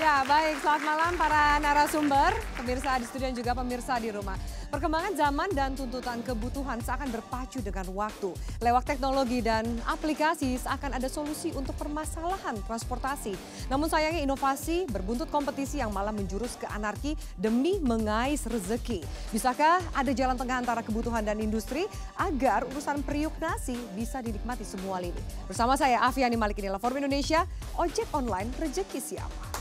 Ya, baik. Selamat malam para narasumber, pemirsa di studio dan juga pemirsa di rumah. Perkembangan zaman dan tuntutan kebutuhan seakan berpacu dengan waktu. Lewat teknologi dan aplikasi seakan ada solusi untuk permasalahan transportasi. Namun sayangnya inovasi berbuntut kompetisi yang malah menjurus ke anarki demi mengais rezeki. Bisakah ada jalan tengah antara kebutuhan dan industri agar urusan periuk nasi bisa dinikmati semua lini? Bersama saya Afiani Malik, inilah Forum Indonesia, ojek online rezeki siapa?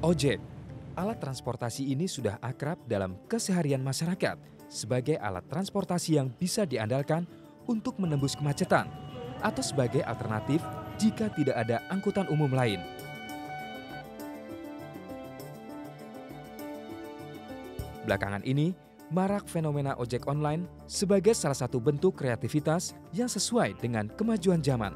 Ojek, alat transportasi ini sudah akrab dalam keseharian masyarakat sebagai alat transportasi yang bisa diandalkan untuk menembus kemacetan atau sebagai alternatif jika tidak ada angkutan umum lain. Belakangan ini, marak fenomena ojek online sebagai salah satu bentuk kreativitas yang sesuai dengan kemajuan zaman.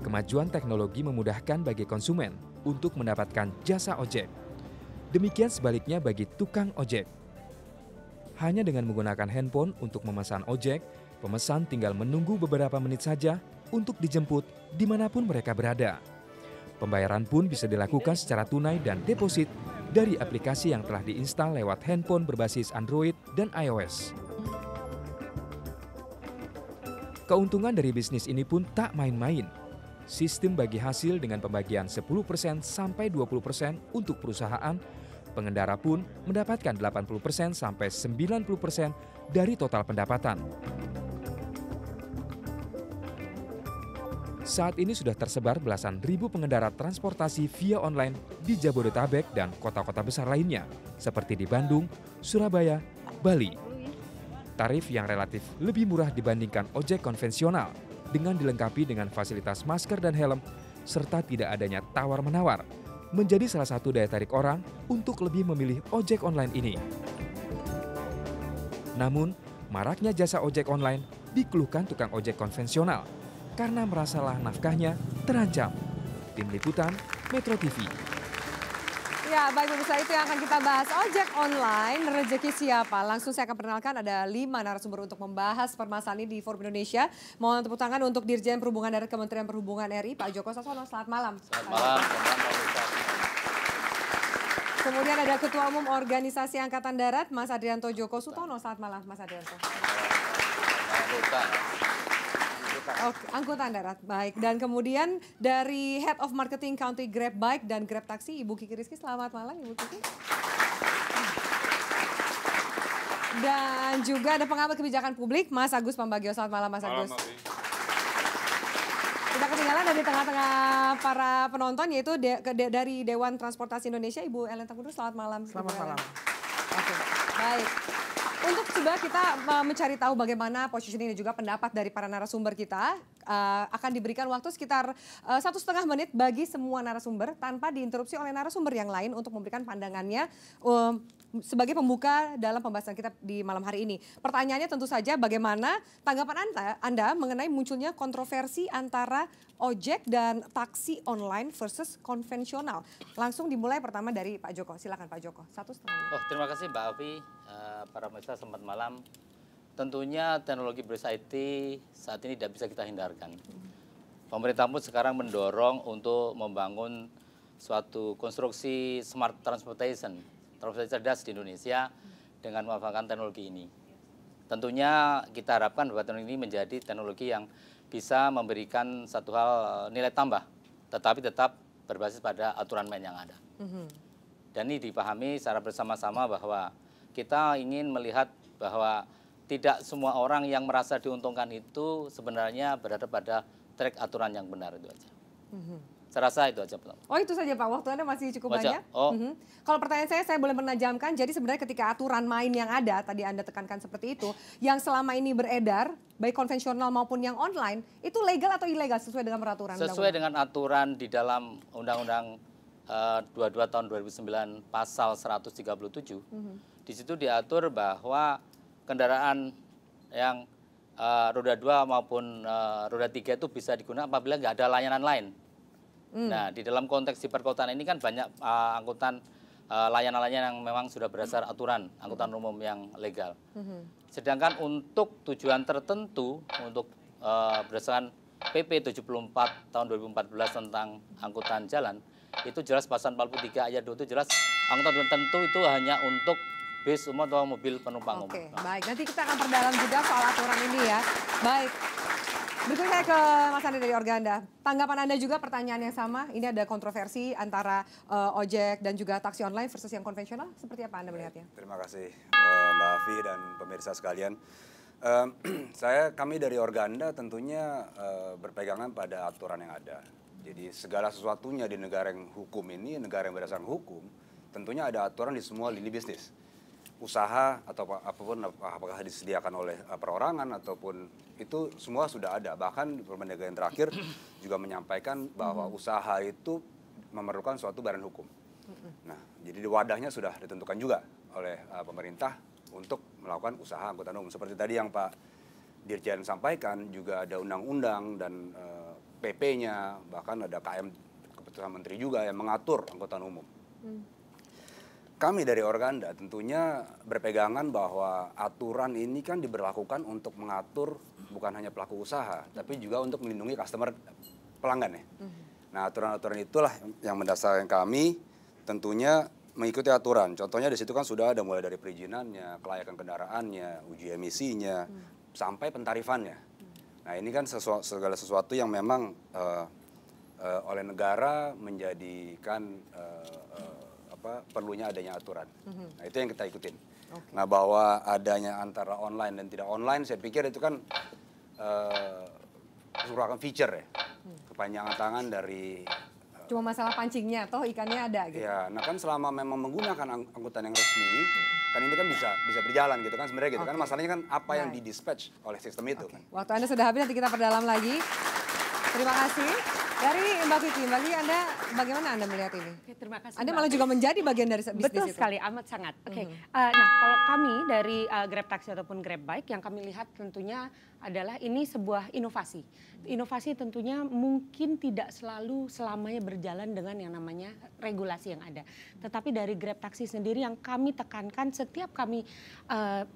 Kemajuan teknologi memudahkan bagi konsumen untuk mendapatkan jasa ojek. Demikian sebaliknya bagi tukang ojek. Hanya dengan menggunakan handphone untuk memesan ojek, pemesan tinggal menunggu beberapa menit saja untuk dijemput dimanapun mereka berada. Pembayaran pun bisa dilakukan secara tunai dan deposit dari aplikasi yang telah diinstal lewat handphone berbasis Android dan iOS. Keuntungan dari bisnis ini pun tak main-main. Sistem bagi hasil dengan pembagian 10% sampai 20% untuk perusahaan, pengendara pun mendapatkan 80% sampai 90% dari total pendapatan. Saat ini sudah tersebar belasan ribu pengendara transportasi via online di Jabodetabek dan kota-kota besar lainnya, seperti di Bandung, Surabaya, Bali. Tarif yang relatif lebih murah dibandingkan ojek konvensional, dengan dilengkapi dengan fasilitas masker dan helm, serta tidak adanya tawar-menawar, menjadi salah satu daya tarik orang untuk lebih memilih ojek online ini. Namun, maraknya jasa ojek online dikeluhkan tukang ojek konvensional karena merasalah nafkahnya terancam. Tim Liputan, Metro TV. Ya, baik pemirsa, itu yang akan kita bahas. Ojek online, rezeki siapa? Langsung saya akan perkenalkan ada 5 narasumber untuk membahas permasalahan ini di Forum Indonesia. Mohon tepuk tangan untuk Dirjen Perhubungan Darat Kementerian Perhubungan RI, Pak Joko Sasono. Selamat malam. Selamat malam. Kemudian ada Ketua Umum Organisasi Angkatan Darat, Mas Adrianto Djoko Sutono. Selamat malam, Mas Adrianto. Oke, angkutan darat, baik. Dan kemudian dari Head of Marketing Country Grab Bike dan Grab Taxi, Ibu Kiki Rizky. Selamat malam, Ibu Kiki. Dan juga ada pengamat kebijakan publik, Mas Agus Pambagio. Selamat malam, Mas Agus. Tidak ketinggalan dari tengah-tengah para penonton, yaitu dari Dewan Transportasi Indonesia, Ibu Ellen Tanggudur. Selamat malam. Selamat malam. Oke, baik. Untuk coba kita mencari tahu bagaimana positioning dan juga pendapat dari para narasumber kita, akan diberikan waktu sekitar 1,5 menit bagi semua narasumber tanpa diinterupsi oleh narasumber yang lain untuk memberikan pandangannya sebagai pembuka dalam pembahasan kita di malam hari ini. Pertanyaannya tentu saja bagaimana tanggapan Anda mengenai munculnya kontroversi antara ojek dan taksi online versus konvensional. Langsung dimulai pertama dari Pak Joko. Silakan Pak Joko. 1,5 menit. Oh, terima kasih Mbak Afi. Para pemirsa, selamat malam. Tentunya teknologi berbasis IT saat ini tidak bisa kita hindarkan. Pemerintah pun sekarang mendorong untuk membangun suatu konstruksi smart transportation, transportasi cerdas di Indonesia dengan memanfaatkan teknologi ini. Tentunya kita harapkan bahwa teknologi ini menjadi teknologi yang bisa memberikan satu hal nilai tambah, tetapi tetap berbasis pada aturan main yang ada. Dan ini dipahami secara bersama-sama bahwa kita ingin melihat bahwa tidak semua orang yang merasa diuntungkan itu sebenarnya berada pada track aturan yang benar, itu aja. Saya rasa itu aja, Pak. Oh itu saja Pak, waktu Anda masih cukup Wajar. banyak. Oh. Kalau pertanyaan saya boleh menajamkan, jadi sebenarnya ketika aturan main yang ada, tadi Anda tekankan seperti itu, yang selama ini beredar, baik konvensional maupun yang online, itu legal atau ilegal sesuai dengan peraturan? Sesuai dengan aturan di dalam Undang-Undang 22 tahun 2009 pasal 137, di situ diatur bahwa kendaraan yang roda 2 maupun roda 3 itu bisa digunakan apabila nggak ada layanan lain. Nah, di dalam konteks di perkotaan ini kan banyak angkutan layanan-layanan yang memang sudah berdasar aturan angkutan umum yang legal. Sedangkan untuk tujuan tertentu, untuk berdasarkan PP 74 tahun 2014 tentang angkutan jalan, itu jelas pasal 43 ayat 2 itu jelas angkutan tertentu itu hanya untuk bis umum atau mobil penumpang umum. Oke, baik. Nanti kita akan perdalam juga soal aturan ini ya. Baik. Berikutnya ke Mas Andri dari Organda. Tanggapan Anda juga pertanyaan yang sama. Ini ada kontroversi antara ojek dan juga taksi online versus yang konvensional. Seperti apa Anda melihatnya? Terima kasih Mbak Afi dan pemirsa sekalian. Kami dari Organda tentunya berpegangan pada aturan yang ada. Jadi segala sesuatunya di negara yang hukum ini, negara yang berdasarkan hukum, tentunya ada aturan di semua lini bisnis. Usaha atau apapun, apakah disediakan oleh perorangan ataupun itu semua sudah ada. Bahkan Permendagri yang terakhir juga menyampaikan bahwa usaha itu memerlukan suatu badan hukum. Nah, jadi wadahnya sudah ditentukan juga oleh pemerintah untuk melakukan usaha angkutan umum. Seperti tadi yang Pak Dirjen sampaikan, juga ada undang-undang dan PP-nya, bahkan ada KM keputusan menteri juga yang mengatur angkutan umum. Kami dari Organda tentunya berpegangan bahwa aturan ini kan diberlakukan untuk mengatur bukan hanya pelaku usaha, tapi juga untuk melindungi customer pelanggan ya. Nah, aturan-aturan itulah yang mendasarkan kami tentunya mengikuti aturan. Contohnya di situ kan sudah ada mulai dari perizinannya, kelayakan kendaraannya, uji emisinya, sampai pentarifannya. Nah, ini kan segala sesuatu yang memang oleh negara menjadikan perlunya adanya aturan. Nah, itu yang kita ikutin. Nah, bahwa adanya antara online dan tidak online, saya pikir itu kan merupakan feature ya. Kepanjangan tangan dari Cuma masalah pancingnya, toh ikannya ada gitu. ya, nah kan selama memang menggunakan angkutan yang resmi, kan ini kan bisa berjalan gitu kan sebenarnya gitu kan. Masalahnya kan apa yang didispatch oleh sistem itu kan. Waktu Anda sudah habis, nanti kita perdalam lagi. Terima kasih. Dari Mbak Kiki, Mbak Kiki, bagaimana Anda melihat ini? Oke, terima kasih. Anda malah juga menjadi bagian dari bisnis Betul itu. sekali, amat sangat. Oke, nah kalau kami dari Grab Taxi ataupun Grab Bike yang kami lihat tentunya adalah ini sebuah inovasi. Inovasi tentunya mungkin tidak selalu selamanya berjalan dengan yang namanya regulasi yang ada. Tetapi dari Grab Taxi sendiri yang kami tekankan setiap kami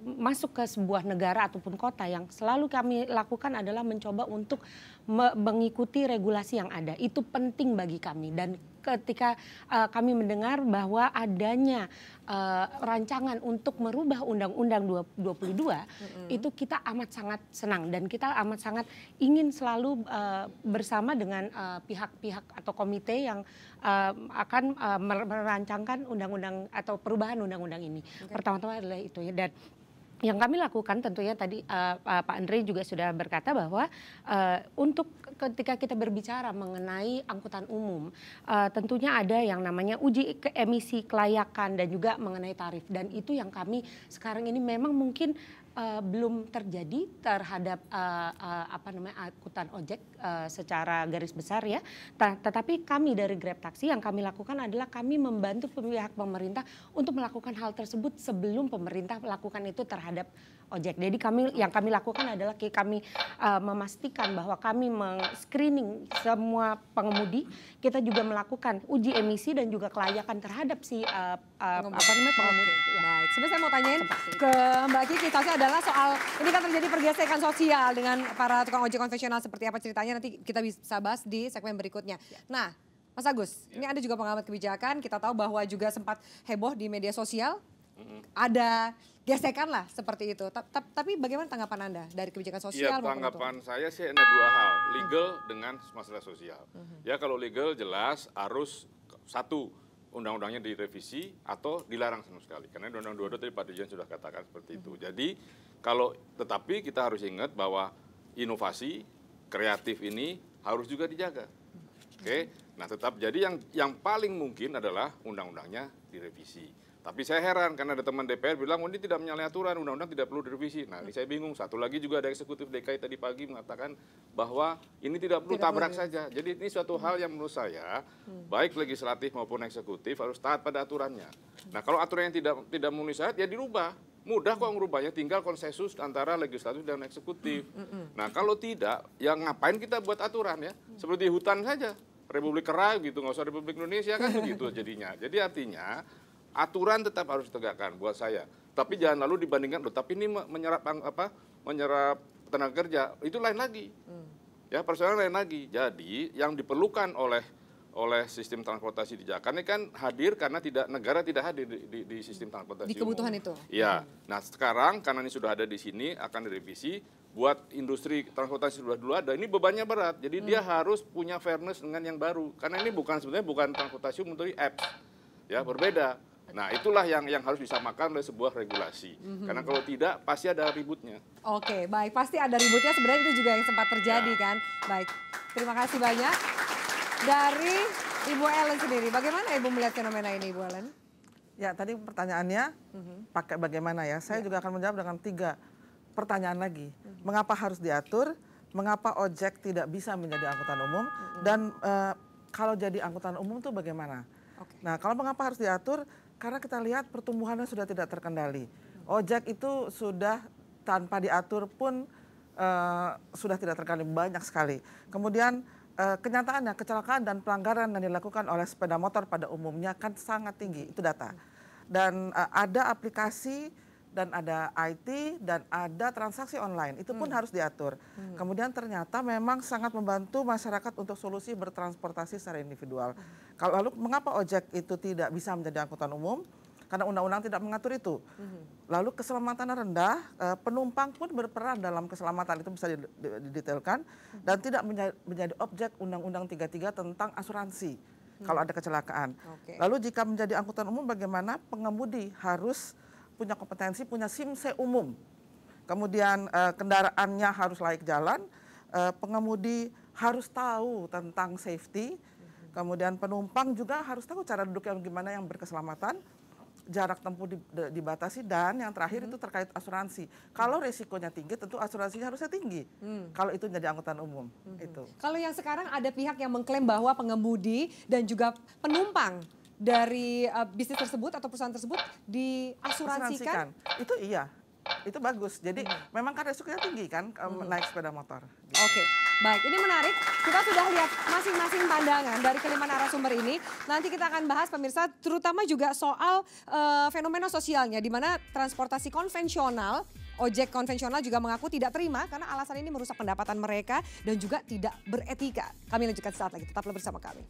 masuk ke sebuah negara ataupun kota, yang selalu kami lakukan adalah mencoba untuk mengikuti regulasi yang ada. Itu penting bagi kami, dan ketika kami mendengar bahwa adanya rancangan untuk merubah Undang-Undang 22, itu kita amat sangat senang dan kita amat sangat ingin selalu bersama dengan pihak-pihak atau komite yang akan merancangkan undang-undang atau perubahan undang-undang ini. Pertama-tama adalah itu ya. Dan yang kami lakukan tentunya tadi Pak Andre juga sudah berkata bahwa untuk ketika kita berbicara mengenai angkutan umum, tentunya ada yang namanya uji emisi kelayakan dan juga mengenai tarif, dan itu yang kami sekarang ini memang mungkin belum terjadi terhadap angkutan ojek secara garis besar ya. Tetapi kami dari Grab Taxi yang kami lakukan adalah kami membantu pihak pemerintah untuk melakukan hal tersebut sebelum pemerintah melakukan itu terhadap ojek. Jadi yang kami lakukan adalah kami memastikan bahwa kami screening semua pengemudi. Kita juga melakukan uji emisi dan juga kelayakan terhadap si pengemudi. Ya. Baik, sebenarnya saya mau tanyain ke Mbak Kiki, adalah soal ini kan terjadi pergesekan sosial dengan para tukang ojek konvensional, seperti apa ceritanya nanti kita bisa bahas di segmen berikutnya. Nah, Mas Agus, ini Anda juga pengamat kebijakan, kita tahu bahwa juga sempat heboh di media sosial, ada gesekan lah seperti itu. Tapi bagaimana tanggapan Anda dari kebijakan sosial? Ya, tanggapan saya sih ada dua hal, legal dengan masalah sosial. Ya, kalau legal jelas harus satu, undang-undangnya direvisi atau dilarang sama sekali. Karena Undang-Undang 22 tadi Pak Dirjen sudah katakan seperti itu. Jadi tetapi kita harus ingat bahwa inovasi kreatif ini harus juga dijaga. Oke. Nah, tetap jadi yang paling mungkin adalah undang-undangnya direvisi. Tapi saya heran karena ada teman DPR bilang ini tidak menyalahi aturan, undang-undang tidak perlu direvisi. Nah, ini saya bingung. Satu lagi juga ada eksekutif DKI tadi pagi mengatakan bahwa ini tidak perlu tabrak saja. Jadi ini suatu hal yang menurut saya baik legislatif maupun eksekutif harus taat pada aturannya. Nah, kalau aturan yang tidak memenuhi syarat ya dirubah. Mudah kok merubahnya, tinggal konsensus antara legislatif dan eksekutif. Nah, kalau tidak, ya ngapain kita buat aturan ya? Seperti hutan saja. Republik Kera gitu, nggak usah Republik Indonesia kan begitu jadinya. Jadi artinya aturan tetap harus ditegakkan buat saya. Tapi jangan lalu dibandingkan, loh tapi ini menyerap tenaga kerja, itu lain lagi. Ya, persoalan lain lagi. Jadi yang diperlukan oleh sistem transportasi di Jakarta ini kan hadir karena negara tidak hadir di sistem transportasi di kebutuhan umum. itu. Iya. Nah, sekarang karena ini sudah ada di sini akan direvisi buat industri transportasi sudah dulu ada. Ini bebannya berat. Jadi dia harus punya fairness dengan yang baru. Karena ini sebenarnya bukan transportasi umum tapi apps. Ya, berbeda. Nah, itulah yang harus disamakan oleh sebuah regulasi. Karena kalau tidak, pasti ada ributnya. Oke, baik. Pasti ada ributnya. Sebenarnya itu juga yang sempat terjadi kan. Baik, terima kasih banyak. Dari Ibu Ellen sendiri, bagaimana Ibu melihat fenomena ini, Ibu Ellen? Ya, tadi pertanyaannya pakai bagaimana ya. Saya juga akan menjawab dengan 3 pertanyaan lagi. Mengapa harus diatur? Mengapa ojek tidak bisa menjadi angkutan umum? Dan kalau jadi angkutan umum itu bagaimana? Nah, kalau mengapa harus diatur? Karena kita lihat pertumbuhannya sudah tidak terkendali. Ojek itu sudah tanpa diatur pun sudah tidak terkendali, banyak sekali. Kemudian kenyataannya kecelakaan dan pelanggaran yang dilakukan oleh sepeda motor pada umumnya kan sangat tinggi, itu data. Dan ada aplikasi dan ada IT dan ada transaksi online, itu pun harus diatur. Kemudian ternyata memang sangat membantu masyarakat untuk solusi bertransportasi secara individual. Kalau lalu mengapa ojek itu tidak bisa menjadi angkutan umum? Karena undang-undang tidak mengatur itu. Lalu keselamatan rendah, penumpang pun berperan dalam keselamatan, itu bisa didetailkan dan tidak menjadi objek Undang-Undang 33 tentang asuransi kalau ada kecelakaan. Lalu jika menjadi angkutan umum bagaimana? Pengemudi harus punya kompetensi, punya SIM-C umum. Kemudian kendaraannya harus layak jalan, pengemudi harus tahu tentang safety, kemudian penumpang juga harus tahu cara duduk yang gimana yang berkeselamatan, jarak tempuh dibatasi, dan yang terakhir itu terkait asuransi. Kalau risikonya tinggi tentu asuransinya harusnya tinggi. Kalau itu jadi angkutan umum. Itu. Kalau yang sekarang ada pihak yang mengklaim bahwa pengemudi dan juga penumpang dari bisnis tersebut atau perusahaan tersebut diasuransikan? Itu iya, itu bagus. Jadi memang kan resikonya tinggi kan naik sepeda motor. Gitu. Oke, baik. Ini menarik. Kita sudah lihat masing-masing pandangan dari kelima narasumber ini. Nanti kita akan bahas pemirsa, terutama juga soal fenomena sosialnya, di mana transportasi konvensional, ojek konvensional juga mengaku tidak terima karena alasan ini merusak pendapatan mereka dan juga tidak beretika. Kami lanjutkan saat lagi. Tetaplah bersama kami.